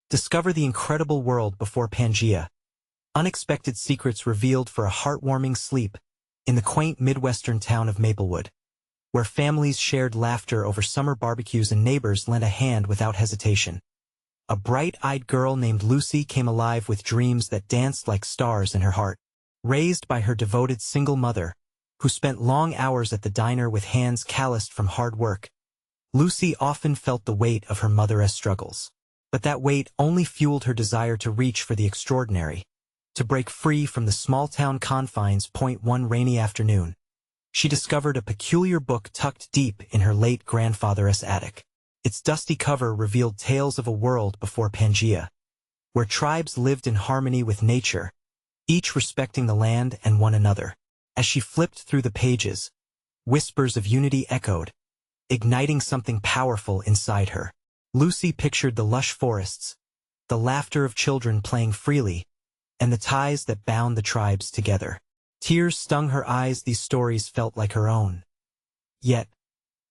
Discover the incredible world before Pangea. Unexpected secrets revealed for a heartwarming sleep in the quaint Midwestern town of Maplewood, where families shared laughter over summer barbecues and neighbors lent a hand without hesitation. A bright-eyed girl named Lucy came alive with dreams that danced like stars in her heart. Raised by her devoted single mother, who spent long hours at the diner with hands calloused from hard work, Lucy often felt the weight of her mother's struggles. But that weight only fueled her desire to reach for the extraordinary, to break free from the small-town confines. One rainy afternoon, she discovered a peculiar book tucked deep in her late grandfather's attic. Its dusty cover revealed tales of a world before Pangea, where tribes lived in harmony with nature, each respecting the land and one another. As she flipped through the pages, whispers of unity echoed, igniting something powerful inside her. Lucy pictured the lush forests, the laughter of children playing freely, and the ties that bound the tribes together. Tears stung her eyes. These stories felt like her own. Yet,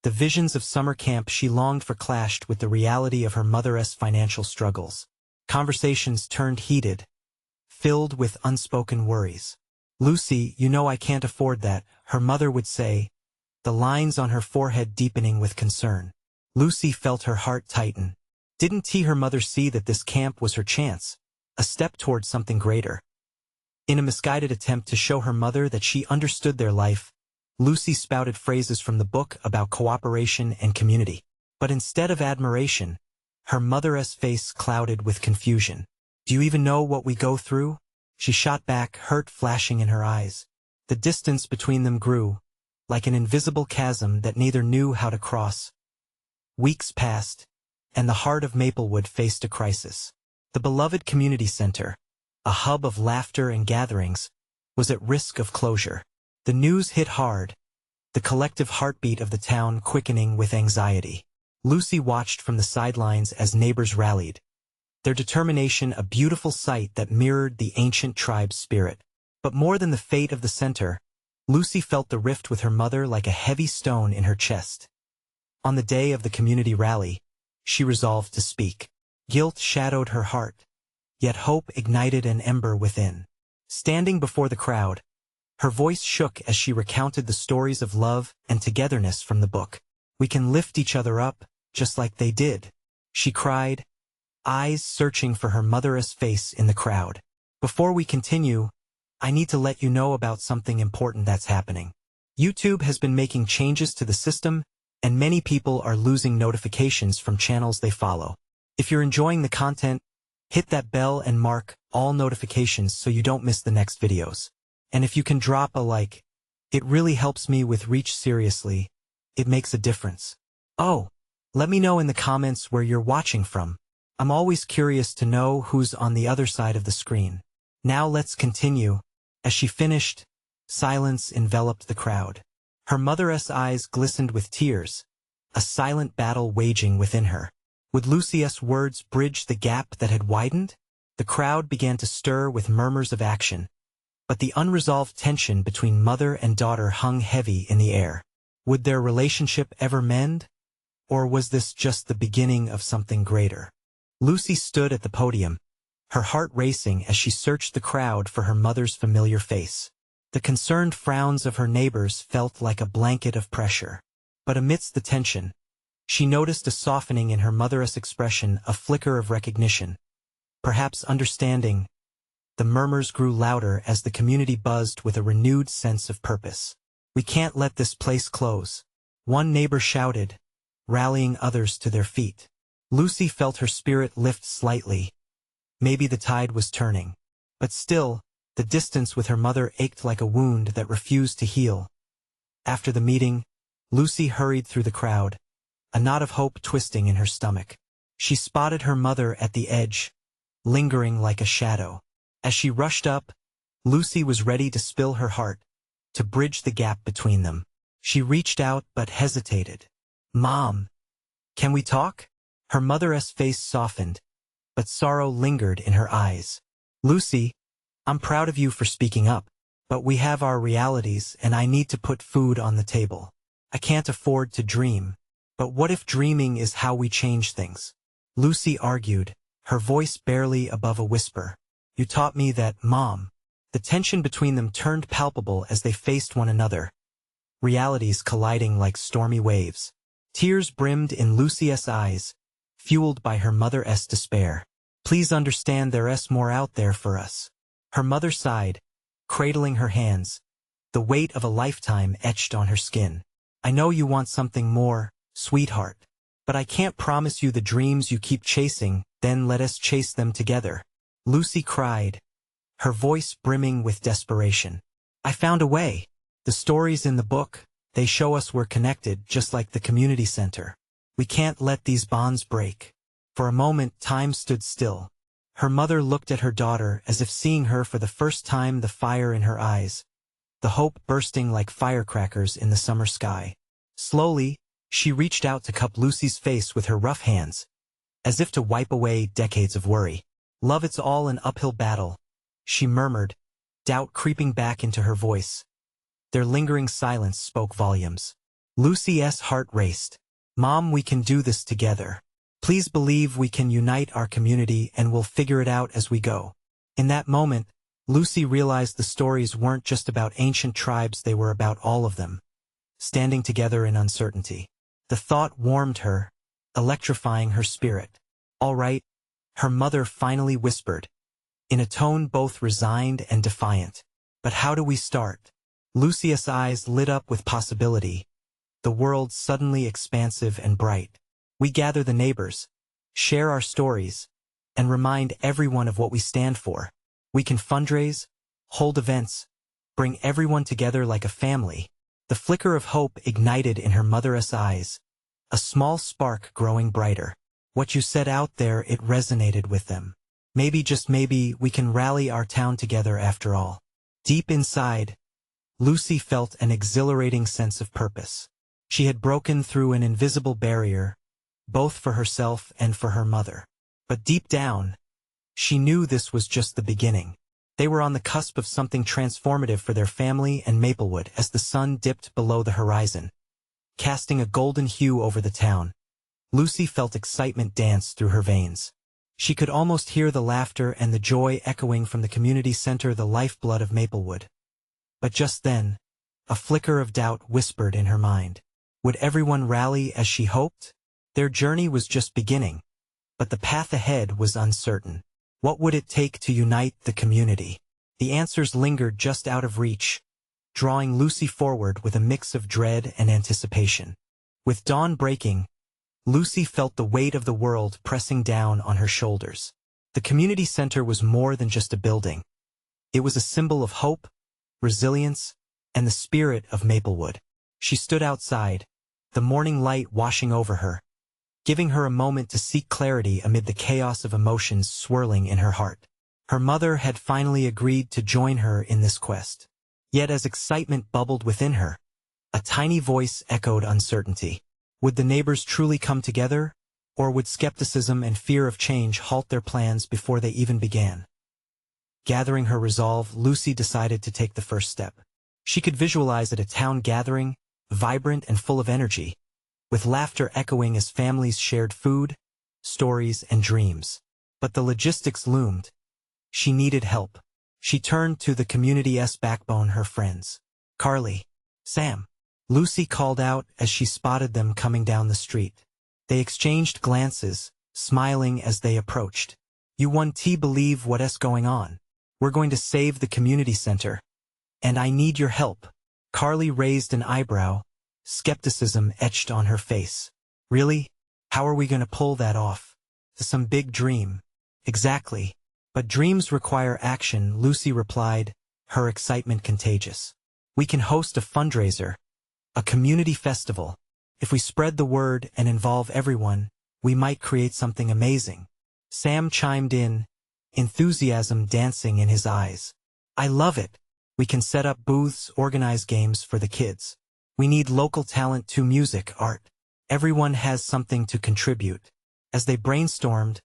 the visions of summer camp she longed for clashed with the reality of her mother's financial struggles. Conversations turned heated, filled with unspoken worries. "Lucy, you know I can't afford that," her mother would say, the lines on her forehead deepening with concern. Lucy felt her heart tighten. Didn't her mother see that this camp was her chance, a step towards something greater? In a misguided attempt to show her mother that she understood their life, Lucy spouted phrases from the book about cooperation and community. But instead of admiration, her mother's face clouded with confusion. "Do you even know what we go through?" she shot back, hurt flashing in her eyes. The distance between them grew, like an invisible chasm that neither knew how to cross. Weeks passed, and the heart of Maplewood faced a crisis. The beloved community center, a hub of laughter and gatherings, was at risk of closure. The news hit hard, the collective heartbeat of the town quickening with anxiety. Lucy watched from the sidelines as neighbors rallied, their determination a beautiful sight that mirrored the ancient tribe's spirit. But more than the fate of the center, Lucy felt the rift with her mother like a heavy stone in her chest. On the day of the community rally, she resolved to speak. Guilt shadowed her heart, yet hope ignited an ember within. Standing before the crowd, her voice shook as she recounted the stories of love and togetherness from the book. "We can lift each other up, just like they did," she cried, eyes searching for her mother's face in the crowd. "Before we continue, I need to let you know about something important that's happening. YouTube has been making changes to the system, and many people are losing notifications from channels they follow. If you're enjoying the content, hit that bell and mark all notifications so you don't miss the next videos. And if you can drop a like, it really helps me with reach. Seriously, it makes a difference. Oh, let me know in the comments where you're watching from. I'm always curious to know who's on the other side of the screen." Now let's continue. As she finished, silence enveloped the crowd. Her mother's eyes glistened with tears, a silent battle waging within her. Would Lucy's words bridge the gap that had widened? The crowd began to stir with murmurs of action, but the unresolved tension between mother and daughter hung heavy in the air. Would their relationship ever mend? Or was this just the beginning of something greater? Lucy stood at the podium, her heart racing as she searched the crowd for her mother's familiar face. The concerned frowns of her neighbors felt like a blanket of pressure. But amidst the tension, she noticed a softening in her mother's expression, a flicker of recognition. Perhaps understanding. The murmurs grew louder as the community buzzed with a renewed sense of purpose. "We can't let this place close," one neighbor shouted, rallying others to their feet. Lucy felt her spirit lift slightly. Maybe the tide was turning. But still, the distance with her mother ached like a wound that refused to heal. After the meeting, Lucy hurried through the crowd, a knot of hope twisting in her stomach. She spotted her mother at the edge, lingering like a shadow. As she rushed up, Lucy was ready to spill her heart, to bridge the gap between them. She reached out but hesitated. "Mom, can we talk?" Her mother's face softened, but sorrow lingered in her eyes. "Lucy, I'm proud of you for speaking up, but we have our realities and I need to put food on the table. I can't afford to dream. But what if dreaming is how we change things?" Lucy argued, her voice barely above a whisper. "You taught me that, Mom." The tension between them turned palpable as they faced one another, realities colliding like stormy waves. Tears brimmed in Lucy's eyes, fueled by her mother's despair. "Please understand there's more out there for us." Her mother sighed, cradling her hands, the weight of a lifetime etched on her skin. "I know you want something more, sweetheart. But I can't promise you the dreams you keep chasing, then let us chase them together." Lucy cried, her voice brimming with desperation. "I found a way. The stories in the book, they show us we're connected just like the community center. We can't let these bonds break." For a moment time stood still. Her mother looked at her daughter as if seeing her for the first time, the fire in her eyes, the hope bursting like firecrackers in the summer sky. Slowly, she reached out to cup Lucy's face with her rough hands, as if to wipe away decades of worry. "Love, it's all an uphill battle," she murmured, doubt creeping back into her voice. Their lingering silence spoke volumes. Lucy's heart raced. "Mom, we can do this together. Please believe we can unite our community and we'll figure it out as we go." In that moment, Lucy realized the stories weren't just about ancient tribes, they were about all of them, standing together in uncertainty. The thought warmed her, electrifying her spirit. "All right," her mother finally whispered, in a tone both resigned and defiant. "But how do we start?" Lucy's eyes lit up with possibility, the world suddenly expansive and bright. "We gather the neighbors, share our stories, and remind everyone of what we stand for. We can fundraise, hold events, bring everyone together like a family." The flicker of hope ignited in her mother's eyes, a small spark growing brighter. "What you said out there, it resonated with them. Maybe, just maybe, we can rally our town together after all." Deep inside, Lucy felt an exhilarating sense of purpose. She had broken through an invisible barrier, both for herself and for her mother. But deep down, she knew this was just the beginning. They were on the cusp of something transformative for their family and Maplewood. As the sun dipped below the horizon, casting a golden hue over the town, Lucy felt excitement dance through her veins. She could almost hear the laughter and the joy echoing from the community center, the lifeblood of Maplewood. But just then, a flicker of doubt whispered in her mind. Would everyone rally as she hoped? Their journey was just beginning, but the path ahead was uncertain. What would it take to unite the community? The answers lingered just out of reach, drawing Lucy forward with a mix of dread and anticipation. With dawn breaking, Lucy felt the weight of the world pressing down on her shoulders. The community center was more than just a building. It was a symbol of hope, resilience, and the spirit of Maplewood. She stood outside, the morning light washing over her, giving her a moment to seek clarity amid the chaos of emotions swirling in her heart. Her mother had finally agreed to join her in this quest. Yet as excitement bubbled within her, a tiny voice echoed uncertainty. Would the neighbors truly come together, or would skepticism and fear of change halt their plans before they even began? Gathering her resolve, Lucy decided to take the first step. She could visualize at a town gathering, vibrant and full of energy, with laughter echoing as families shared food, stories, and dreams. But the logistics loomed. She needed help. She turned to the community's backbone, her friends. "Carly, Sam," Lucy called out as she spotted them coming down the street. They exchanged glances, smiling as they approached. "You want to believe what's going on? We're going to save the community center, and I need your help." Carly raised an eyebrow, skepticism etched on her face. "Really? How are we going to pull that off? Some big dream." "Exactly. But dreams require action," Lucy replied, her excitement contagious. "We can host a fundraiser, a community festival. If we spread the word and involve everyone, we might create something amazing." Sam chimed in, enthusiasm dancing in his eyes. "I love it. We can set up booths, organize games for the kids. We need local talent too, music, art. Everyone has something to contribute." As they brainstormed,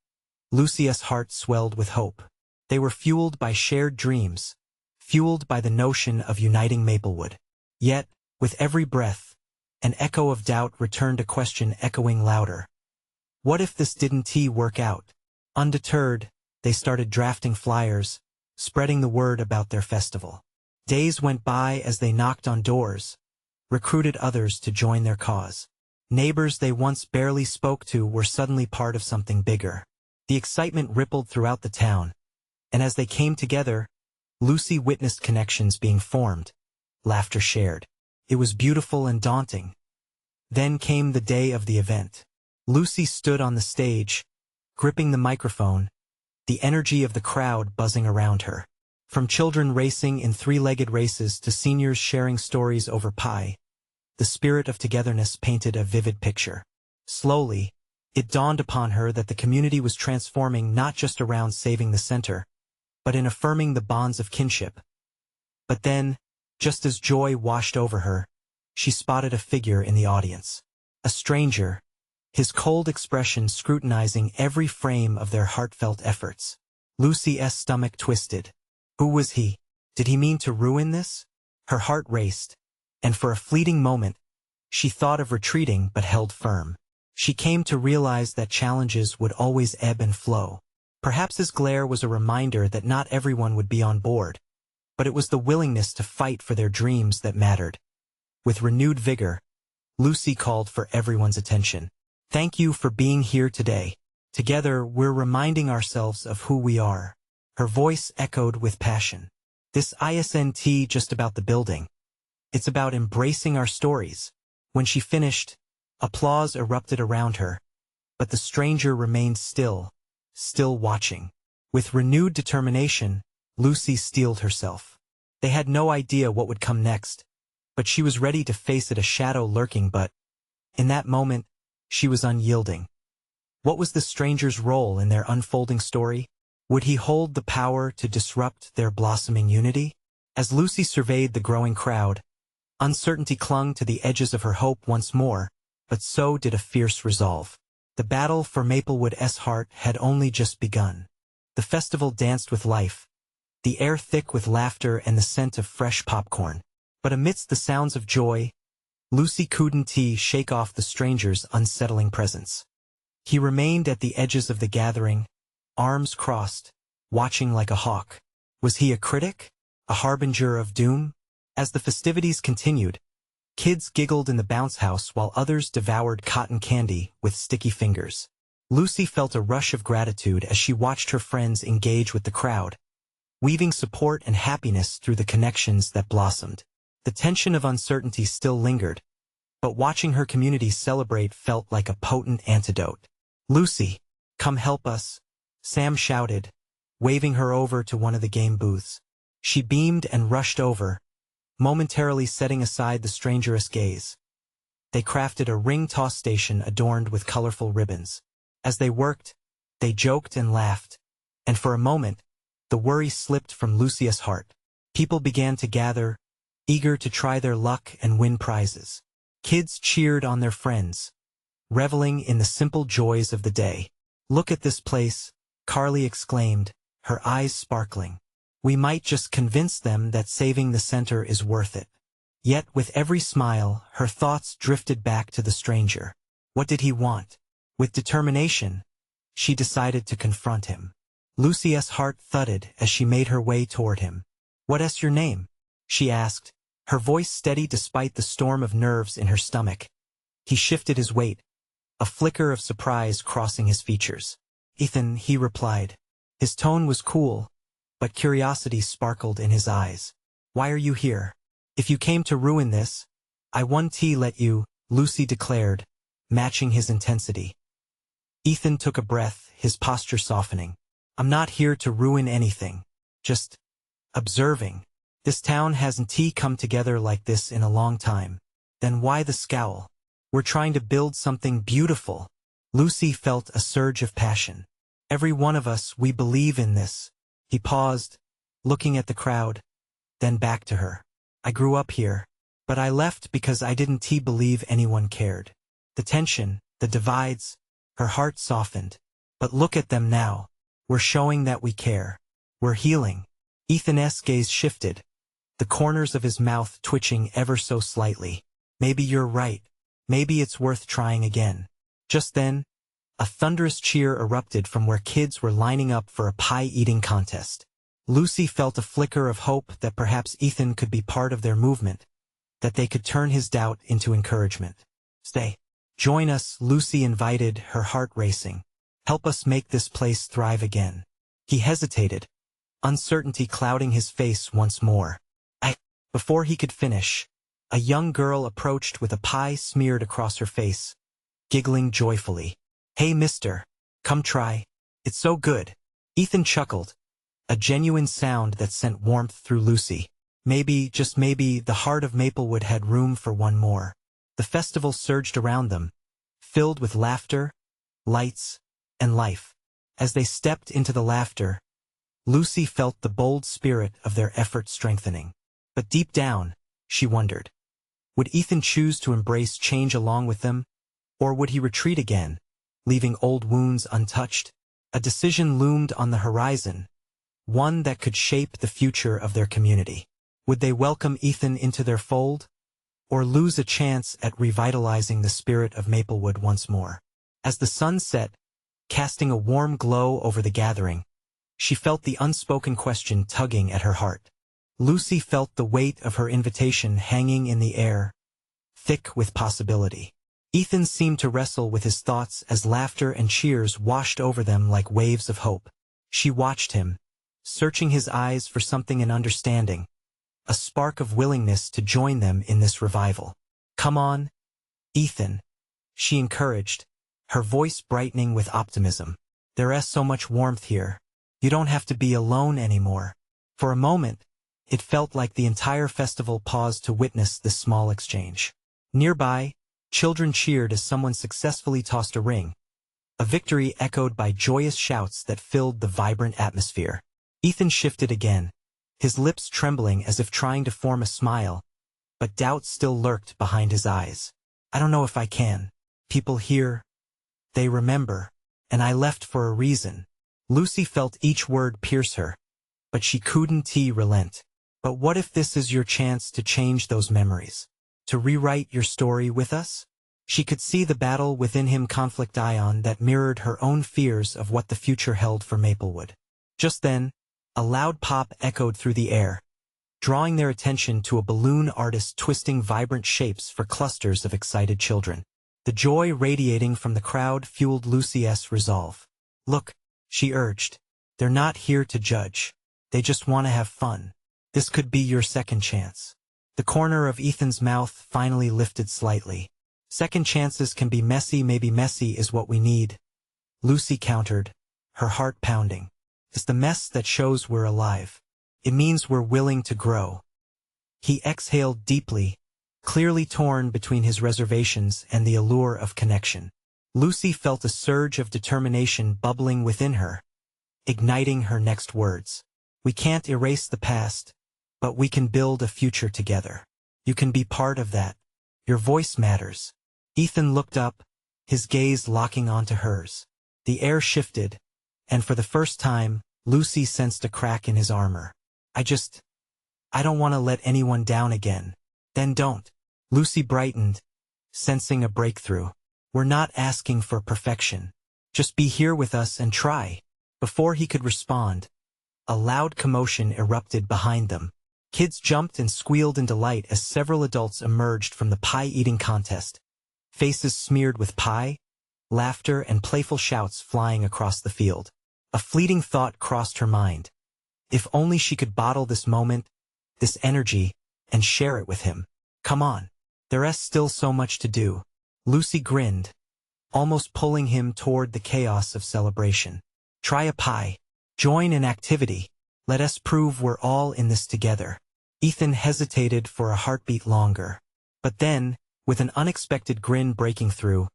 Lucy's heart swelled with hope. They were fueled by shared dreams, fueled by the notion of uniting Maplewood. Yet, with every breath, an echo of doubt returned, a question echoing louder. What if this didn't work out? Undeterred, they started drafting flyers, spreading the word about their festival. Days went by as they knocked on doors, recruited others to join their cause. Neighbors they once barely spoke to were suddenly part of something bigger. The excitement rippled throughout the town, and as they came together, Lucy witnessed connections being formed, laughter shared. It was beautiful and daunting. Then came the day of the event. Lucy stood on the stage, gripping the microphone, the energy of the crowd buzzing around her. From children racing in three-legged races to seniors sharing stories over pie, the spirit of togetherness painted a vivid picture. Slowly, it dawned upon her that the community was transforming not just around saving the center, but in affirming the bonds of kinship. But then, just as joy washed over her, she spotted a figure in the audience. A stranger, his cold expression scrutinizing every frame of their heartfelt efforts. Lucy's stomach twisted. Who was he? Did he mean to ruin this? Her heart raced, and for a fleeting moment, she thought of retreating but held firm. She came to realize that challenges would always ebb and flow. Perhaps his glare was a reminder that not everyone would be on board, but it was the willingness to fight for their dreams that mattered. With renewed vigor, Lucy called for everyone's attention. Thank you for being here today. Together, we're reminding ourselves of who we are. Her voice echoed with passion. This isn't just about the building. It's about embracing our stories. When she finished, applause erupted around her, but the stranger remained still watching. With renewed determination, Lucy steeled herself. They had no idea what would come next, but she was ready to face it, a shadow lurking, but in that moment, she was unyielding. What was the stranger's role in their unfolding story? Would he hold the power to disrupt their blossoming unity? As Lucy surveyed the growing crowd, uncertainty clung to the edges of her hope once more, but so did a fierce resolve. The battle for Maplewood's heart had only just begun. The festival danced with life, the air thick with laughter and the scent of fresh popcorn. But amidst the sounds of joy, Lucy couldn't shake off the stranger's unsettling presence. He remained at the edges of the gathering, arms crossed, watching like a hawk. Was he a critic? A harbinger of doom? As the festivities continued, kids giggled in the bounce house while others devoured cotton candy with sticky fingers. Lucy felt a rush of gratitude as she watched her friends engage with the crowd, weaving support and happiness through the connections that blossomed. The tension of uncertainty still lingered, but watching her community celebrate felt like a potent antidote. Lucy, come help us, Sam shouted, waving her over to one of the game booths. She beamed and rushed over, momentarily setting aside the stranger's gaze. They crafted a ring toss station adorned with colorful ribbons. As they worked, they joked and laughed, and for a moment, the worry slipped from Lucy's heart. People began to gather, eager to try their luck and win prizes. Kids cheered on their friends, reveling in the simple joys of the day. Look at this place, Carly exclaimed, her eyes sparkling. We might just convince them that saving the center is worth it. Yet with every smile, her thoughts drifted back to the stranger. What did he want? With determination, she decided to confront him. Lucy's heart thudded as she made her way toward him. What's your name? She asked, her voice steady despite the storm of nerves in her stomach. He shifted his weight, a flicker of surprise crossing his features. Ethan, he replied. His tone was cool, but curiosity sparkled in his eyes. Why are you here? If you came to ruin this, I won't let you, Lucy declared, matching his intensity. Ethan took a breath, his posture softening. I'm not here to ruin anything. Just observing. This town hasn't come together like this in a long time. Then why the scowl? We're trying to build something beautiful. Lucy felt a surge of passion. Every one of us, we believe in this. He paused, looking at the crowd, then back to her. I grew up here, but I left because I didn't believe anyone cared. The tension, the divides, her heart softened. But look at them now. We're showing that we care. We're healing. Ethan's gaze shifted, the corners of his mouth twitching ever so slightly. Maybe you're right. Maybe it's worth trying again. Just then, A thunderous cheer erupted from where kids were lining up for a pie-eating contest. Lucy felt a flicker of hope that perhaps Ethan could be part of their movement, that they could turn his doubt into encouragement. "Stay. Join us," Lucy invited, her heart racing. "Help us make this place thrive again." He hesitated, uncertainty clouding his face once more. Before he could finish, a young girl approached with a pie smeared across her face, giggling joyfully. "Hey, mister. Come try. It's so good." Ethan chuckled, a genuine sound that sent warmth through Lucy. Maybe, just maybe, the heart of Maplewood had room for one more. The festival surged around them, filled with laughter, lights, and life. As they stepped into the laughter, Lucy felt the bold spirit of their effort strengthening. But deep down, she wondered, would Ethan choose to embrace change along with them, or would he retreat again, leaving old wounds untouched? A decision loomed on the horizon, one that could shape the future of their community. Would they welcome Ethan into their fold, or lose a chance at revitalizing the spirit of Maplewood once more? As the sun set, casting a warm glow over the gathering, she felt the unspoken question tugging at her heart. Lucy felt the weight of her invitation hanging in the air, thick with possibility. Ethan seemed to wrestle with his thoughts as laughter and cheers washed over them like waves of hope. She watched him, searching his eyes for something in understanding, a spark of willingness to join them in this revival. "Come on, Ethan," she encouraged, her voice brightening with optimism. "There's so much warmth here. You don't have to be alone anymore." For a moment, it felt like the entire festival paused to witness this small exchange. Nearby, children cheered as someone successfully tossed a ring, a victory echoed by joyous shouts that filled the vibrant atmosphere. Ethan shifted again, his lips trembling as if trying to form a smile, but doubt still lurked behind his eyes. "I don't know if I can. People here, they remember, and I left for a reason." Lucy felt each word pierce her, but she couldn't relent. "But what if this is your chance to change those memories? To rewrite your story with us?" She could see the battle within him conflict ion that mirrored her own fears of what the future held for Maplewood. Just then, a loud pop echoed through the air, drawing their attention to a balloon artist twisting vibrant shapes for clusters of excited children. The joy radiating from the crowd fueled Lucy's resolve. "Look," she urged, "they're not here to judge. They just want to have fun. This could be your second chance." The corner of Ethan's mouth finally lifted slightly. "Second chances can be messy, maybe messy is what we need," Lucy countered, her heart pounding. "It's the mess that shows we're alive. It means we're willing to grow." He exhaled deeply, clearly torn between his reservations and the allure of connection. Lucy felt a surge of determination bubbling within her, igniting her next words. "We can't erase the past, but we can build a future together. You can be part of that. Your voice matters." Ethan looked up, his gaze locking onto hers. The air shifted, and for the first time, Lucy sensed a crack in his armor. I don't want to let anyone down again." "Then don't." Lucy brightened, sensing a breakthrough. "We're not asking for perfection. Just be here with us and try." Before he could respond, a loud commotion erupted behind them. Kids jumped and squealed in delight as several adults emerged from the pie-eating contest, faces smeared with pie, laughter and playful shouts flying across the field. A fleeting thought crossed her mind. If only she could bottle this moment, this energy, and share it with him. "Come on. There's still so much to do." Lucy grinned, almost pulling him toward the chaos of celebration. "Try a pie. Join an activity. Let us prove we're all in this together." Ethan hesitated for a heartbeat longer. But then, with an unexpected grin breaking through,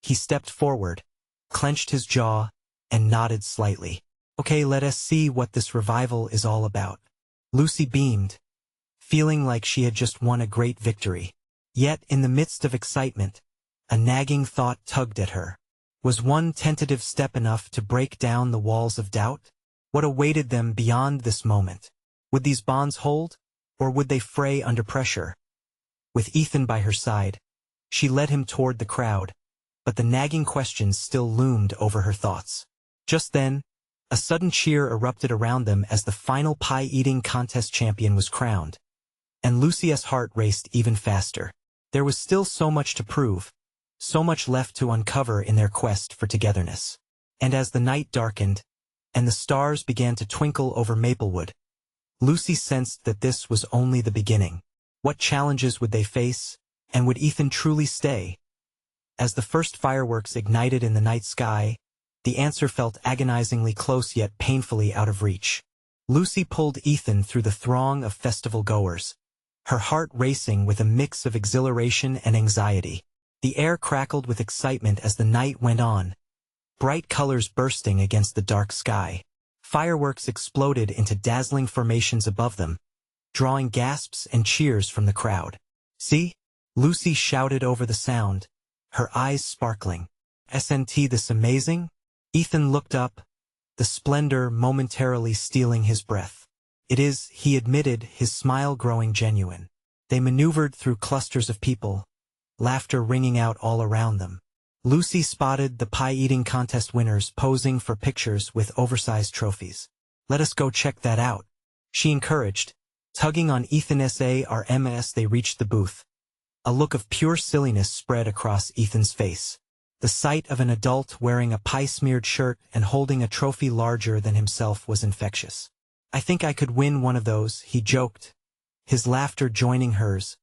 he stepped forward, clenched his jaw, and nodded slightly. "Okay, let us see what this revival is all about." Lucy beamed, feeling like she had just won a great victory. Yet, in the midst of excitement, a nagging thought tugged at her. Was one tentative step enough to break down the walls of doubt? What awaited them beyond this moment? Would these bonds hold, or would they fray under pressure? With Ethan by her side, she led him toward the crowd, but the nagging questions still loomed over her thoughts. Just then, a sudden cheer erupted around them as the final pie-eating contest champion was crowned, and Lucy's heart raced even faster. There was still so much to prove, so much left to uncover in their quest for togetherness. And as the night darkened, and the stars began to twinkle over Maplewood, Lucy sensed that this was only the beginning. What challenges would they face, and would Ethan truly stay? As the first fireworks ignited in the night sky, the answer felt agonizingly close yet painfully out of reach. Lucy pulled Ethan through the throng of festival-goers, her heart racing with a mix of exhilaration and anxiety. The air crackled with excitement as the night went on, bright colors bursting against the dark sky. Fireworks exploded into dazzling formations above them, drawing gasps and cheers from the crowd. "See?" Lucy shouted over the sound, her eyes sparkling. "Isn't this amazing?" Ethan looked up, the splendor momentarily stealing his breath. "It is," he admitted, his smile growing genuine. They maneuvered through clusters of people, laughter ringing out all around them. Lucy spotted the pie-eating contest winners posing for pictures with oversized trophies. "Let us go check that out," she encouraged, tugging on Ethan's arm as they reached the booth. A look of pure silliness spread across Ethan's face. The sight of an adult wearing a pie-smeared shirt and holding a trophy larger than himself was infectious. "I think I could win one of those," he joked, his laughter joining hers.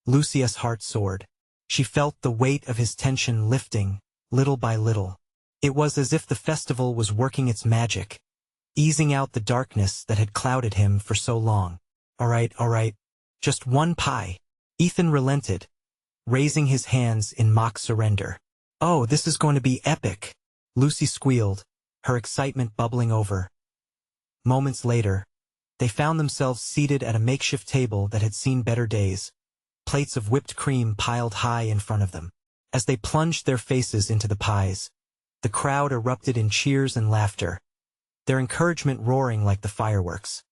Lucy's heart soared. She felt the weight of his tension lifting, little by little. It was as if the festival was working its magic, easing out the darkness that had clouded him for so long. All right, just one pie." Ethan relented, raising his hands in mock surrender. "Oh, this is going to be epic," Lucy squealed, her excitement bubbling over. Moments later, they found themselves seated at a makeshift table that had seen better days, plates of whipped cream piled high in front of them. As they plunged their faces into the pies, the crowd erupted in cheers and laughter, their encouragement roaring like the fireworks.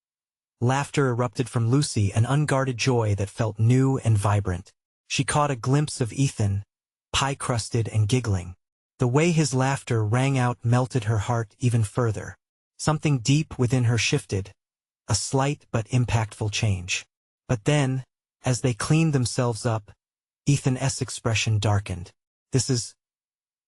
Laughter erupted from Lucy, an unguarded joy that felt new and vibrant. She caught a glimpse of Ethan, pie-crusted and giggling. The way his laughter rang out melted her heart even further. Something deep within her shifted, a slight but impactful change. But then, as they cleaned themselves up, Ethan's expression darkened.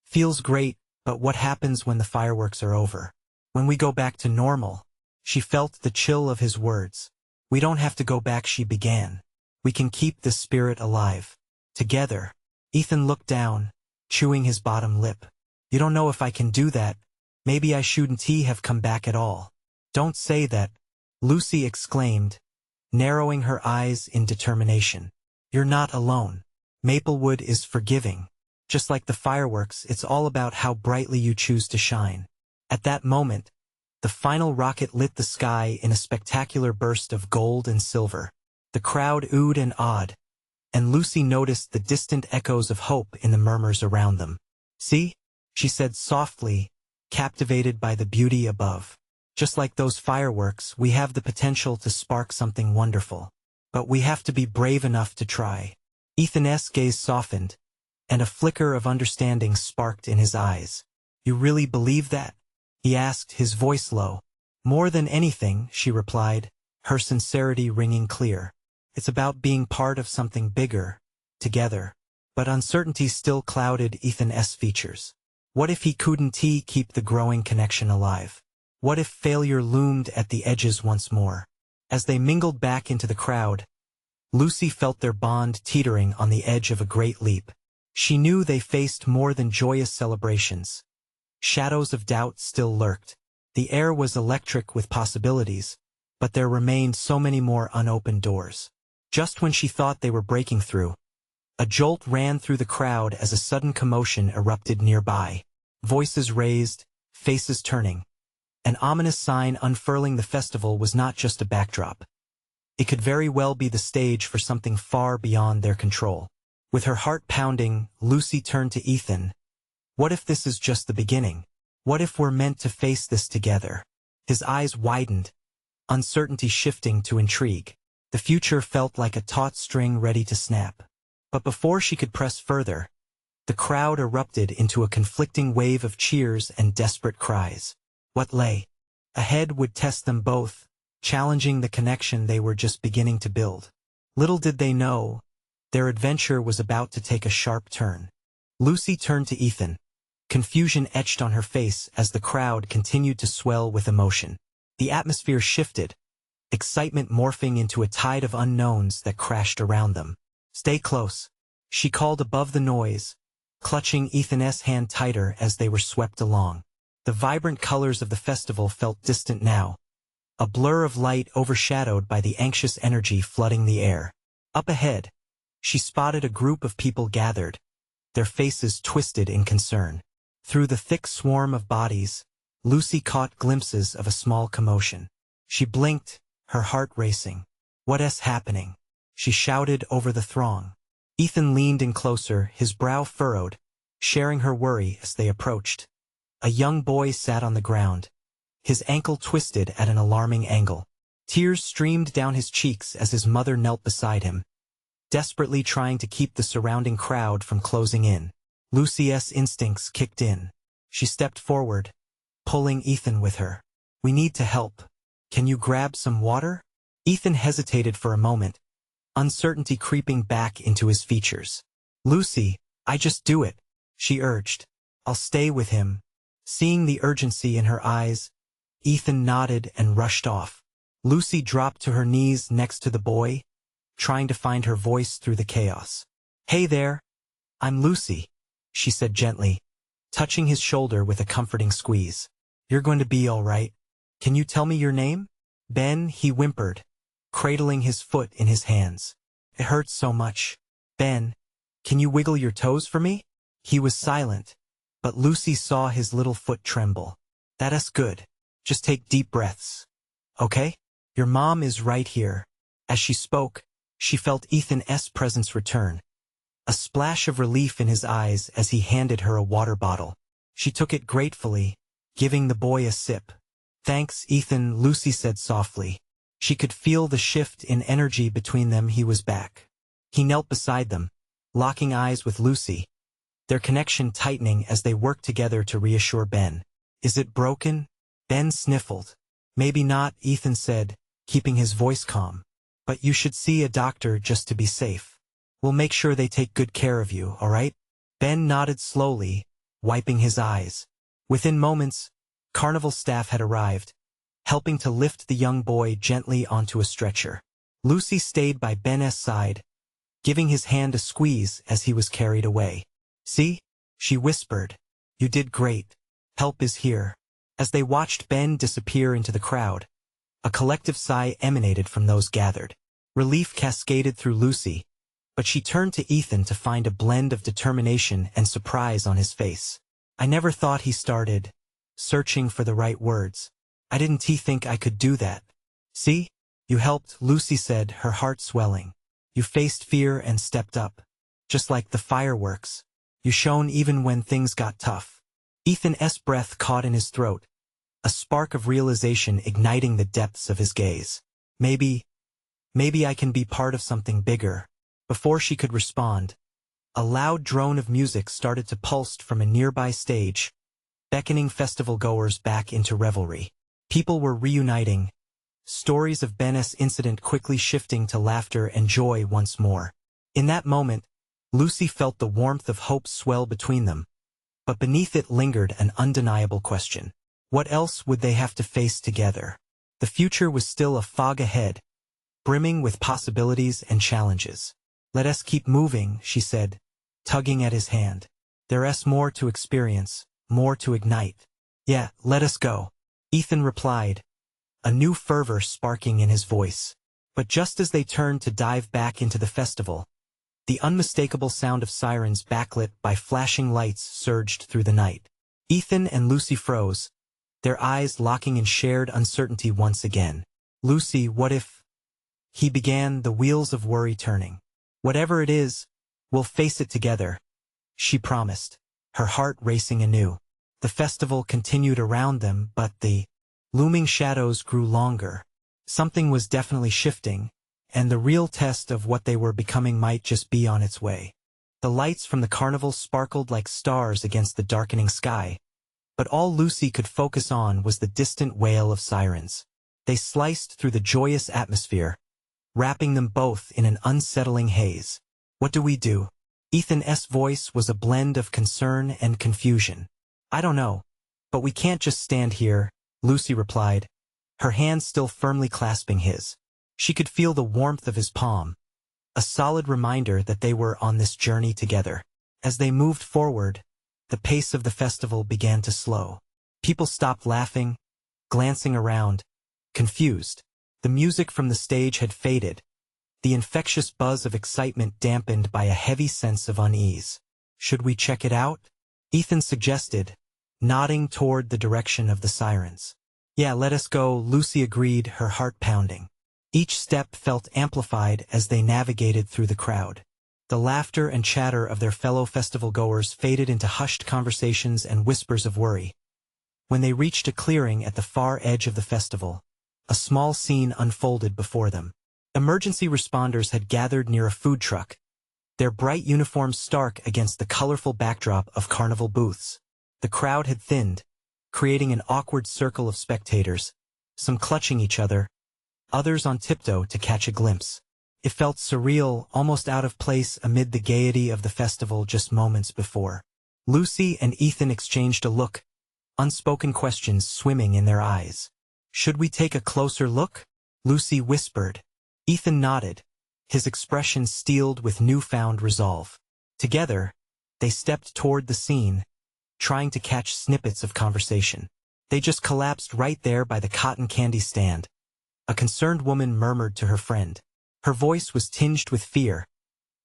Feels great, but what happens when the fireworks are over? When we go back to normal?" She felt the chill of his words. "We don't have to go back," she began. "We can keep this spirit alive. Together." Ethan looked down, chewing his bottom lip. "You don't know if I can do that. Maybe I shouldn't have come back at all." "Don't say that," Lucy exclaimed, narrowing her eyes in determination. "You're not alone. Maplewood is forgiving. Just like the fireworks, it's all about how brightly you choose to shine." At that moment, the final rocket lit the sky in a spectacular burst of gold and silver. The crowd oohed and awed, and Lucy noticed the distant echoes of hope in the murmurs around them. "See?" she said softly, captivated by the beauty above. "Just like those fireworks, we have the potential to spark something wonderful. But we have to be brave enough to try." Ethan's gaze softened, and a flicker of understanding sparked in his eyes. "You really believe that?" he asked, his voice low. "More than anything," she replied, her sincerity ringing clear. "It's about being part of something bigger, together." But uncertainty still clouded Ethan's features. What if he couldn't keep the growing connection alive? What if failure loomed at the edges once more? As they mingled back into the crowd, Lucy felt their bond teetering on the edge of a great leap. She knew they faced more than joyous celebrations. Shadows of doubt still lurked. The air was electric with possibilities, but there remained so many more unopened doors. Just when she thought they were breaking through, a jolt ran through the crowd as a sudden commotion erupted nearby. Voices raised, faces turning. An ominous sign unfurling the festival was not just a backdrop. It could very well be the stage for something far beyond their control. With her heart pounding, Lucy turned to Ethan. "What if this is just the beginning? What if we're meant to face this together?" His eyes widened, uncertainty shifting to intrigue. The future felt like a taut string ready to snap. But before she could press further, The crowd erupted into a conflicting wave of cheers and desperate cries. What lay ahead would test them both, challenging the connection they were just beginning to build. Little did they know, their adventure was about to take a sharp turn. Lucy turned to Ethan. Confusion etched on her face as the crowd continued to swell with emotion. The atmosphere shifted, excitement morphing into a tide of unknowns that crashed around them. "Stay close," she called above the noise, clutching Ethan's hand tighter as they were swept along. The vibrant colors of the festival felt distant now, a blur of light overshadowed by the anxious energy flooding the air. Up ahead, she spotted a group of people gathered, their faces twisted in concern. Through the thick swarm of bodies, Lucy caught glimpses of a small commotion. She blinked, her heart racing. "What's happening?" she shouted over the throng. Ethan leaned in closer, his brow furrowed, sharing her worry as they approached. A young boy sat on the ground, his ankle twisted at an alarming angle. Tears streamed down his cheeks as his mother knelt beside him, desperately trying to keep the surrounding crowd from closing in. Lucy's instincts kicked in. She stepped forward, pulling Ethan with her. "We need to help. Can you grab some water?" Ethan hesitated for a moment, uncertainty creeping back into his features. "Lucy, I just do it," she urged. "I'll stay with him." Seeing the urgency in her eyes, Ethan nodded and rushed off. Lucy dropped to her knees next to the boy, trying to find her voice through the chaos. "Hey there, I'm Lucy," she said gently, touching his shoulder with a comforting squeeze. "You're going to be all right. Can you tell me your name?" "Ben," he whimpered, cradling his foot in his hands. "It hurts so much. Ben, can you wiggle your toes for me?" He was silent, but Lucy saw his little foot tremble. "That's good. Just take deep breaths. Okay? Your mom is right here." As she spoke, she felt Ethan's presence return, a splash of relief in his eyes as he handed her a water bottle. She took it gratefully, giving the boy a sip. "Thanks, Ethan," Lucy said softly. She could feel the shift in energy between them. He was back. He knelt beside them, locking eyes with Lucy, their connection tightening as they worked together to reassure Ben. "Is it broken?" Ben sniffled. "Maybe not," Ethan said, keeping his voice calm. "But you should see a doctor just to be safe. We'll make sure they take good care of you, all right?" Ben nodded slowly, wiping his eyes. Within moments, carnival staff had arrived, helping to lift the young boy gently onto a stretcher. Lucy stayed by Ben's side, giving his hand a squeeze as he was carried away. "See?" she whispered. "You did great. Help is here." As they watched Ben disappear into the crowd, a collective sigh emanated from those gathered. Relief cascaded through Lucy, but she turned to Ethan to find a blend of determination and surprise on his face. "I never thought," he started, searching for the right words. "I didn't think I could do that." "See? You helped," Lucy said, her heart swelling. "You faced fear and stepped up. Just like the fireworks. You shone even when things got tough." Ethan's breath caught in his throat, a spark of realization igniting the depths of his gaze. Maybe I can be part of something bigger." Before she could respond, a loud drone of music started to pulse from a nearby stage, beckoning festival-goers back into revelry. People were reuniting, stories of Ben's incident quickly shifting to laughter and joy once more. In that moment, Lucy felt the warmth of hope swell between them, but beneath it lingered an undeniable question. What else would they have to face together? The future was still a fog ahead, brimming with possibilities and challenges. "Let us keep moving," she said, tugging at his hand. "There's more to experience, more to ignite." "Yeah, let us go," Ethan replied, a new fervor sparking in his voice. But just as they turned to dive back into the festival, the unmistakable sound of sirens backlit by flashing lights surged through the night. Ethan and Lucy froze, their eyes locking in shared uncertainty once again. "Lucy, what if—" he began, the wheels of worry turning. "Whatever it is, we'll face it together," she promised, her heart racing anew. The festival continued around them, but the looming shadows grew longer. Something was definitely shifting, and the real test of what they were becoming might just be on its way. The lights from the carnival sparkled like stars against the darkening sky, but all Lucy could focus on was the distant wail of sirens. They sliced through the joyous atmosphere, wrapping them both in an unsettling haze. What do we do? Ethan's voice was a blend of concern and confusion. I don't know, but we can't just stand here, Lucy replied, her hand still firmly clasping his. She could feel the warmth of his palm, a solid reminder that they were on this journey together. As they moved forward, the pace of the festival began to slow. People stopped laughing, glancing around, confused. The music from the stage had faded, the infectious buzz of excitement dampened by a heavy sense of unease. Should we check it out? Ethan suggested, nodding toward the direction of the sirens. Yeah, let us go, Lucy agreed, her heart pounding. Each step felt amplified as they navigated through the crowd. The laughter and chatter of their fellow festival-goers faded into hushed conversations and whispers of worry. When they reached a clearing at the far edge of the festival, a small scene unfolded before them. Emergency responders had gathered near a food truck, their bright uniforms stark against the colorful backdrop of carnival booths. The crowd had thinned, creating an awkward circle of spectators, some clutching each other, others on tiptoe to catch a glimpse. It felt surreal, almost out of place amid the gaiety of the festival just moments before. Lucy and Ethan exchanged a look, unspoken questions swimming in their eyes. Should we take a closer look? Lucy whispered. Ethan nodded, his expression steeled with newfound resolve. Together, they stepped toward the scene, trying to catch snippets of conversation. They just collapsed right there by the cotton candy stand. A concerned woman murmured to her friend. Her voice was tinged with fear,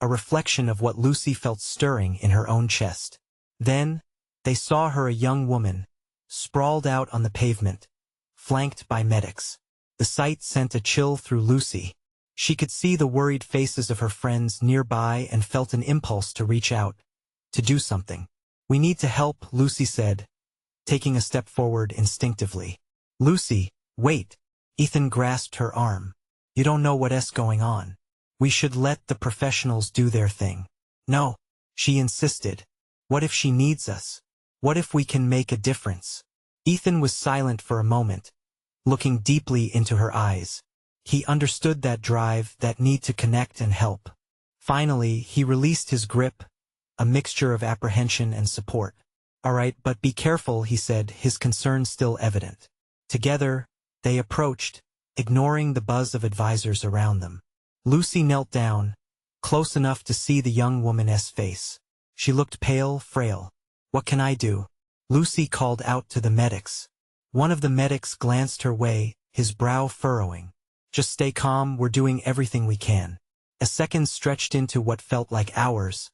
a reflection of what Lucy felt stirring in her own chest. Then, they saw her, a young woman, sprawled out on the pavement, flanked by medics. The sight sent a chill through Lucy. She could see the worried faces of her friends nearby and felt an impulse to reach out, to do something. We need to help, Lucy said, taking a step forward instinctively. Lucy, wait. Ethan grasped her arm. You don't know what's going on. We should let the professionals do their thing. No, she insisted. What if she needs us? What if we can make a difference? Ethan was silent for a moment, looking deeply into her eyes. He understood that drive, that need to connect and help. Finally, he released his grip, a mixture of apprehension and support. All right, but be careful, he said, his concern still evident. Together, they approached, ignoring the buzz of advisors around them. Lucy knelt down, close enough to see the young woman's face. She looked pale, frail. What can I do? Lucy called out to the medics. One of the medics glanced her way, his brow furrowing. Just stay calm, we're doing everything we can. A second stretched into what felt like hours.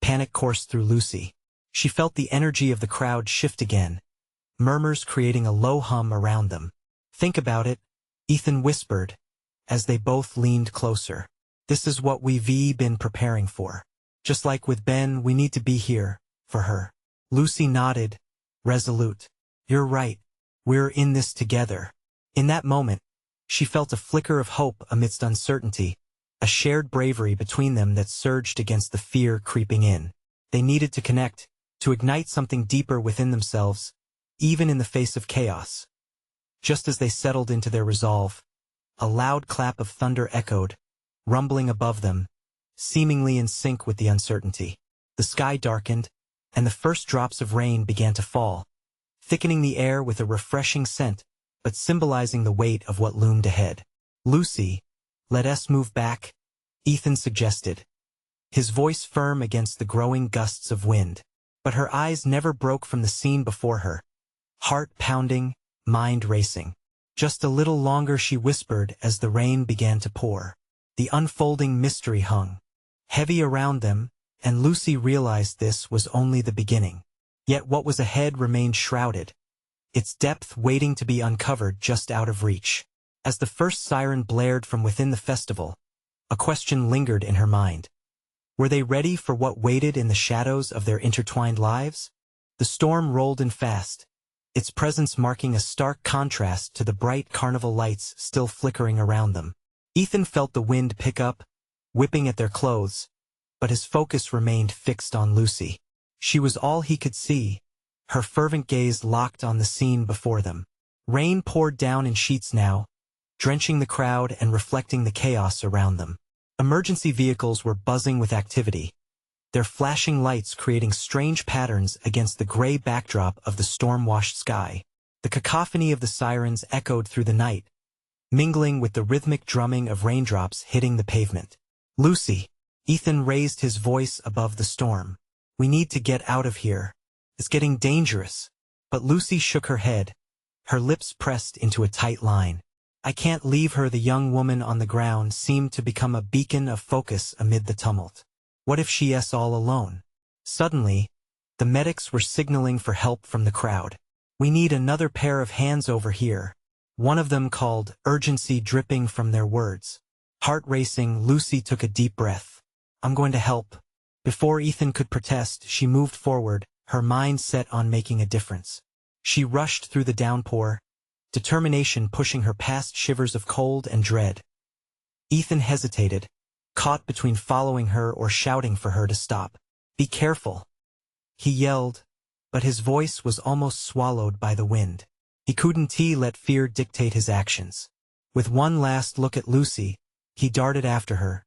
Panic coursed through Lucy. She felt the energy of the crowd shift again, murmurs creating a low hum around them. Think about it, Ethan whispered, as they both leaned closer. This is what we've been preparing for. Just like with Ben, we need to be here, for her. Lucy nodded, resolute. You're right. We're in this together. In that moment, she felt a flicker of hope amidst uncertainty, a shared bravery between them that surged against the fear creeping in. They needed to connect, to ignite something deeper within themselves, even in the face of chaos. Just as they settled into their resolve, a loud clap of thunder echoed, rumbling above them, seemingly in sync with the uncertainty. The sky darkened, and the first drops of rain began to fall, thickening the air with a refreshing scent, but symbolizing the weight of what loomed ahead. Lucy, let us move back, Ethan suggested, his voice firm against the growing gusts of wind. But her eyes never broke from the scene before her. Heart pounding, mind racing. Just a little longer, she whispered as the rain began to pour. The unfolding mystery hung heavy around them, and Lucy realized this was only the beginning. Yet what was ahead remained shrouded, its depth waiting to be uncovered just out of reach. As the first siren blared from within the festival, a question lingered in her mind. Were they ready for what waited in the shadows of their intertwined lives? The storm rolled in fast, its presence marking a stark contrast to the bright carnival lights still flickering around them. Ethan felt the wind pick up, whipping at their clothes, but his focus remained fixed on Lucy. She was all he could see, her fervent gaze locked on the scene before them. Rain poured down in sheets now, drenching the crowd and reflecting the chaos around them. Emergency vehicles were buzzing with activity, their flashing lights creating strange patterns against the gray backdrop of the storm-washed sky. The cacophony of the sirens echoed through the night, mingling with the rhythmic drumming of raindrops hitting the pavement. "Lucy," Ethan raised his voice above the storm. "We need to get out of here. It's getting dangerous." But Lucy shook her head, her lips pressed into a tight line. "I can't leave her." The young woman on the ground seemed to become a beacon of focus amid the tumult. What if she's all alone? Suddenly, the medics were signaling for help from the crowd. "We need another pair of hands over here," one of them called, urgency dripping from their words. Heart racing, Lucy took a deep breath. "I'm going to help." Before Ethan could protest, she moved forward, her mind set on making a difference. She rushed through the downpour, determination pushing her past shivers of cold and dread. Ethan hesitated, caught between following her or shouting for her to stop. "Be careful," he yelled, but his voice was almost swallowed by the wind. He couldn't let fear dictate his actions. With one last look at Lucy, he darted after her,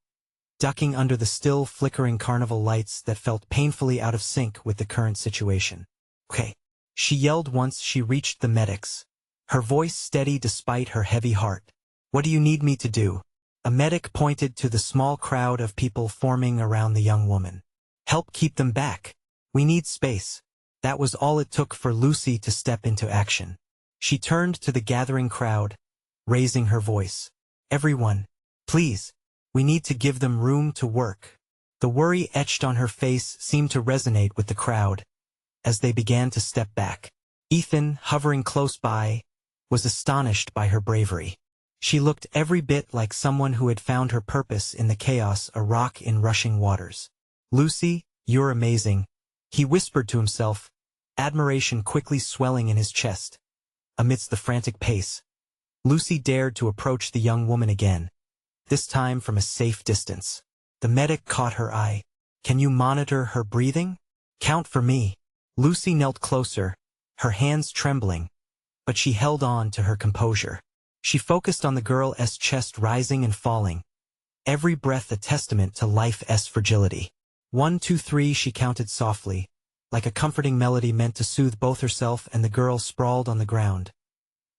ducking under the still flickering carnival lights that felt painfully out of sync with the current situation. "Okay," she yelled once she reached the medics, her voice steady despite her heavy heart. "What do you need me to do?" A medic pointed to the small crowd of people forming around the young woman. "Help keep them back. We need space." That was all it took for Lucy to step into action. She turned to the gathering crowd, raising her voice. "Everyone, please, we need to give them room to work." The worry etched on her face seemed to resonate with the crowd as they began to step back. Ethan, hovering close by, was astonished by her bravery. She looked every bit like someone who had found her purpose in the chaos, a rock in rushing waters. "Lucy, you're amazing," he whispered to himself, admiration quickly swelling in his chest. Amidst the frantic pace, Lucy dared to approach the young woman again, this time from a safe distance. The medic caught her eye. "Can you monitor her breathing? Count for me." Lucy knelt closer, her hands trembling, but she held on to her composure. She focused on the girl's chest rising and falling, every breath a testament to life's fragility. 1, 2, 3, she counted softly, like a comforting melody meant to soothe both herself and the girl sprawled on the ground.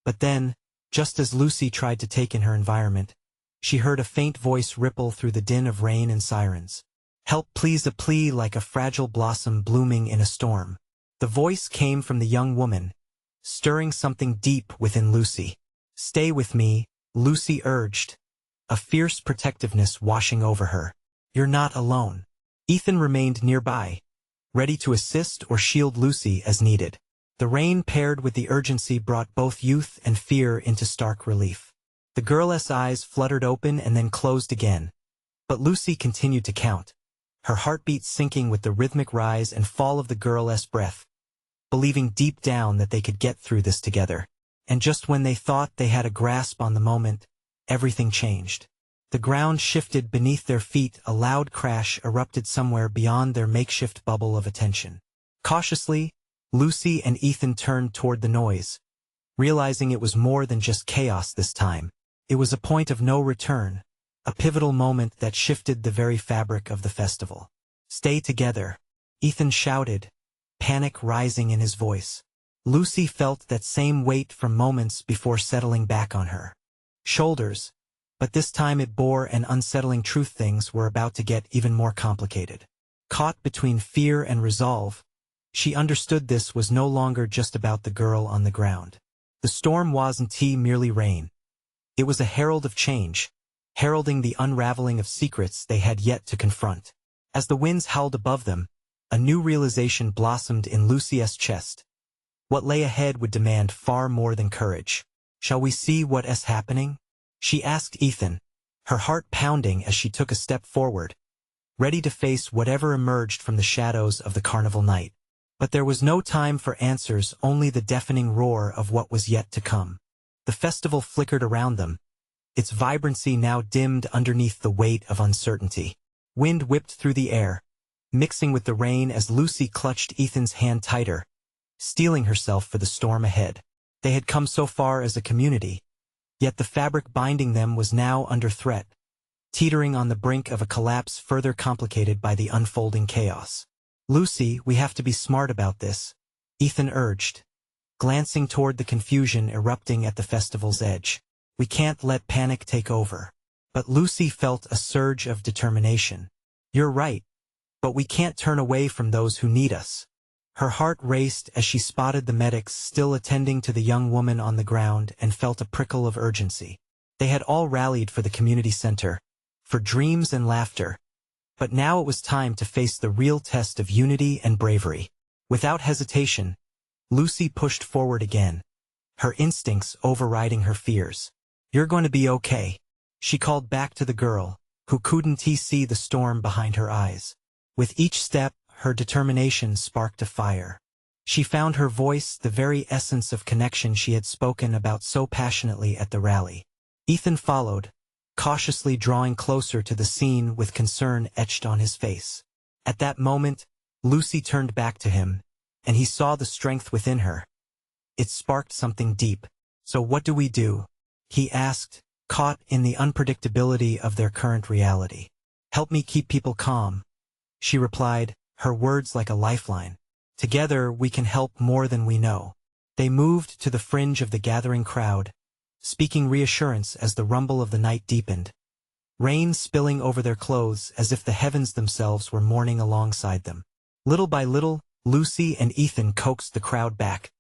But then, just as Lucy tried to take in her environment, she heard a faint voice ripple through the din of rain and sirens. "Help please," a plea like a fragile blossom blooming in a storm. The voice came from the young woman, stirring something deep within Lucy. "Stay with me," Lucy urged, a fierce protectiveness washing over her. "You're not alone." Ethan remained nearby, ready to assist or shield Lucy as needed. The rain paired with the urgency brought both youth and fear into stark relief. The girl's eyes fluttered open and then closed again, but Lucy continued to count, her heartbeat syncing with the rhythmic rise and fall of the girl's breath, believing deep down that they could get through this together. And just when they thought they had a grasp on the moment, everything changed. The ground shifted beneath their feet, a loud crash erupted somewhere beyond their makeshift bubble of attention. Cautiously, Lucy and Ethan turned toward the noise, realizing it was more than just chaos this time. It was a point of no return, a pivotal moment that shifted the very fabric of the festival. "Stay together," Ethan shouted, panic rising in his voice. Lucy felt that same weight from moments before settling back on her shoulders, but this time it bore an unsettling truth: things were about to get even more complicated. Caught between fear and resolve, she understood this was no longer just about the girl on the ground. The storm wasn't merely rain. It was a herald of change, heralding the unraveling of secrets they had yet to confront. As the winds howled above them, a new realization blossomed in Lucy's chest. What lay ahead would demand far more than courage. "Shall we see what's happening?" she asked Ethan, her heart pounding as she took a step forward, ready to face whatever emerged from the shadows of the carnival night. But there was no time for answers, only the deafening roar of what was yet to come. The festival flickered around them, its vibrancy now dimmed underneath the weight of uncertainty. Wind whipped through the air, mixing with the rain as Lucy clutched Ethan's hand tighter, steeling herself for the storm ahead. They had come so far as a community, yet the fabric binding them was now under threat, teetering on the brink of a collapse further complicated by the unfolding chaos. "Lucy, we have to be smart about this," Ethan urged, glancing toward the confusion erupting at the festival's edge. "We can't let panic take over." But Lucy felt a surge of determination. "You're right, but we can't turn away from those who need us." Her heart raced as she spotted the medics still attending to the young woman on the ground and felt a prickle of urgency. They had all rallied for the community center, for dreams and laughter, but now it was time to face the real test of unity and bravery. Without hesitation, Lucy pushed forward again, her instincts overriding her fears. "You're going to be okay," she called back to the girl, who couldn't see the storm behind her eyes. With each step, her determination sparked a fire. She found her voice the very essence of connection she had spoken about so passionately at the rally. Ethan followed, cautiously drawing closer to the scene with concern etched on his face. At that moment, Lucy turned back to him, and he saw the strength within her. It sparked something deep. "So what do we do?" he asked, caught in the unpredictability of their current reality. "Help me keep people calm," she replied, her words like a lifeline. "Together we can help more than we know." They moved to the fringe of the gathering crowd, speaking reassurance as the rumble of the night deepened, rain spilling over their clothes as if the heavens themselves were mourning alongside them. Little by little, Lucy and Ethan coaxed the crowd back,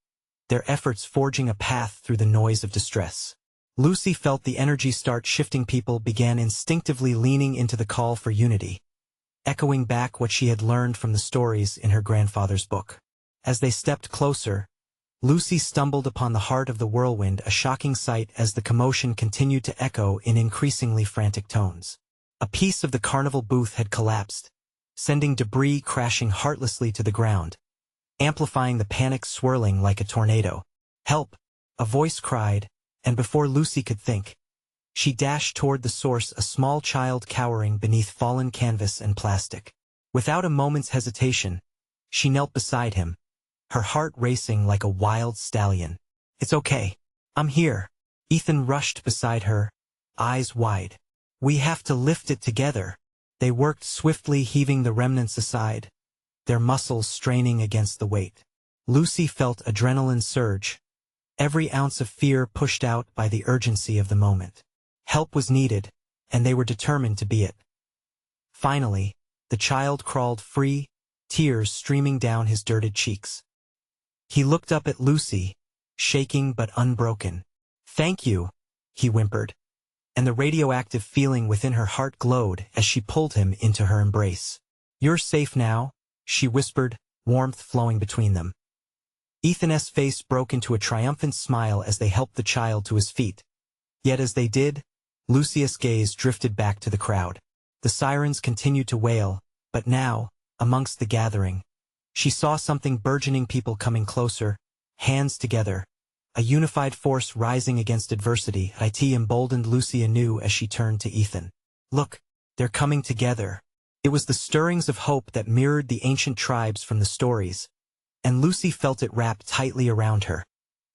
their efforts forging a path through the noise of distress. Lucy felt the energy start shifting. People began instinctively leaning into the call for unity, echoing back what she had learned from the stories in her grandfather's book. As they stepped closer, Lucy stumbled upon the heart of the whirlwind, a shocking sight as the commotion continued to echo in increasingly frantic tones. A piece of the carnival booth had collapsed, sending debris crashing heartlessly to the ground, amplifying the panic swirling like a tornado. "Help!" a voice cried, and before Lucy could think, she dashed toward the source, a small child cowering beneath fallen canvas and plastic. Without a moment's hesitation, she knelt beside him, her heart racing like a wild stallion. "It's okay. I'm here." Ethan rushed beside her, eyes wide. "We have to lift it together." They worked swiftly, heaving the remnants aside, their muscles straining against the weight. Lucy felt adrenaline surge, every ounce of fear pushed out by the urgency of the moment. Help was needed, and they were determined to be it. Finally, the child crawled free, tears streaming down his dirted cheeks. He looked up at Lucy, shaking but unbroken. "Thank you," he whimpered, and the radioactive feeling within her heart glowed as she pulled him into her embrace. "You're safe now," she whispered, warmth flowing between them. Ethan's face broke into a triumphant smile as they helped the child to his feet. Yet as they did, Lucius' gaze drifted back to the crowd. The sirens continued to wail, but now, amongst the gathering, she saw something burgeoning, people coming closer, hands together, a unified force rising against adversity. It emboldened Lucy anew as she turned to Ethan. "Look, they're coming together." It was the stirrings of hope that mirrored the ancient tribes from the stories, and Lucy felt it wrap tightly around her,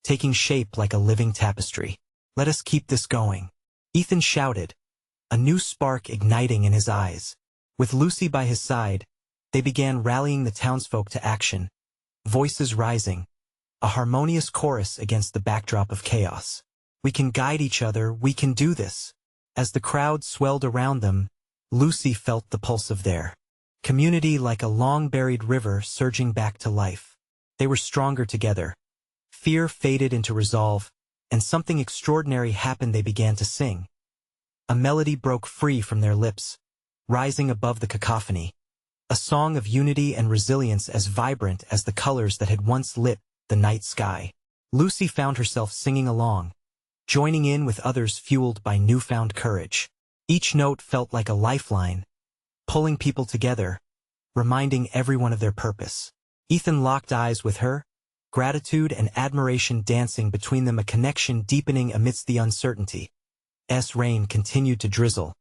taking shape like a living tapestry. "Let us keep this going," Ethan shouted, a new spark igniting in his eyes. With Lucy by his side, they began rallying the townsfolk to action, voices rising, a harmonious chorus against the backdrop of chaos. "We can guide each other, we can do this." As the crowd swelled around them, Lucy felt the pulse of their community like a long-buried river surging back to life. They were stronger together. Fear faded into resolve, and something extraordinary happened. They began to sing. A melody broke free from their lips, rising above the cacophony. A song of unity and resilience as vibrant as the colors that had once lit the night sky. Lucy found herself singing along, joining in with others fueled by newfound courage. Each note felt like a lifeline, pulling people together, reminding everyone of their purpose. Ethan locked eyes with her, gratitude and admiration dancing between them, a connection deepening amidst the uncertainty. Rain continued to drizzle,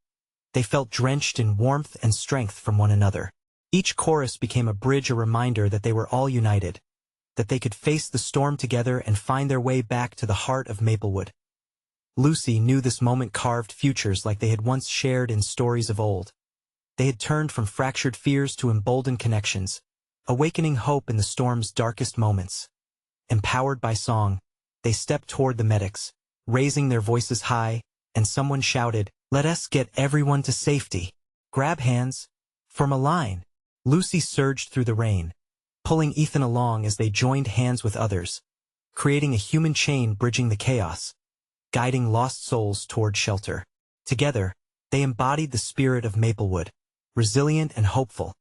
They felt drenched in warmth and strength from one another. Each chorus became a bridge, a reminder that they were all united, that they could face the storm together and find their way back to the heart of Maplewood. Lucy knew this moment carved futures like they had once shared in stories of old. They had turned from fractured fears to emboldened connections, awakening hope in the storm's darkest moments. Empowered by song, they stepped toward the medics, raising their voices high, and someone shouted, "Let us get everyone to safety. Grab hands. Form a line." Lucy surged through the rain, pulling Ethan along as they joined hands with others, creating a human chain bridging the chaos, guiding lost souls toward shelter. Together, they embodied the spirit of Maplewood, resilient and hopeful.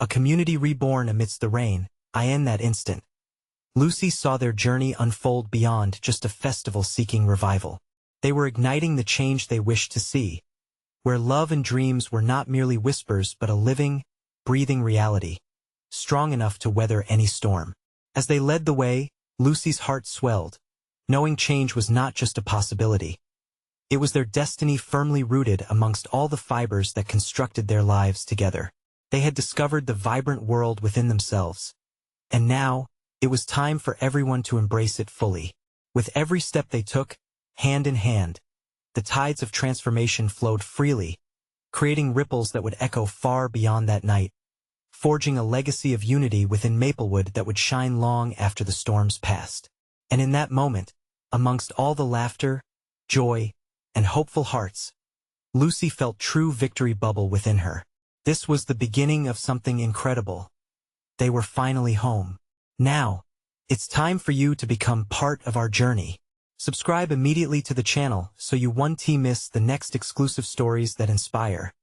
A community reborn amidst the rain. In that instant, Lucy saw their journey unfold beyond just a festival seeking revival. They were igniting the change they wished to see, where love and dreams were not merely whispers but a living, breathing reality, strong enough to weather any storm. As they led the way, Lucy's heart swelled, knowing change was not just a possibility. It was their destiny firmly rooted amongst all the fibers that constructed their lives together. They had discovered the vibrant world within themselves, and now, it was time for everyone to embrace it fully. With every step they took, hand in hand, the tides of transformation flowed freely, creating ripples that would echo far beyond that night, forging a legacy of unity within Maplewood that would shine long after the storms passed. And in that moment, amongst all the laughter, joy, and hopeful hearts, Lucy felt true victory bubble within her. This was the beginning of something incredible. They were finally home. Now, it's time for you to become part of our journey. Subscribe immediately to the channel so you won't miss the next exclusive stories that inspire.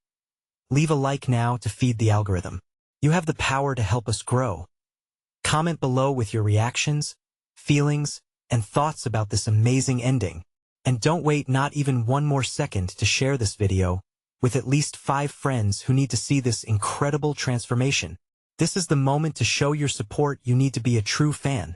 Leave a like now to feed the algorithm. You have the power to help us grow. Comment below with your reactions, feelings, and thoughts about this amazing ending. And don't wait not even one more second to share this video with at least 5 friends who need to see this incredible transformation. This is the moment to show your support. You need to be a true fan.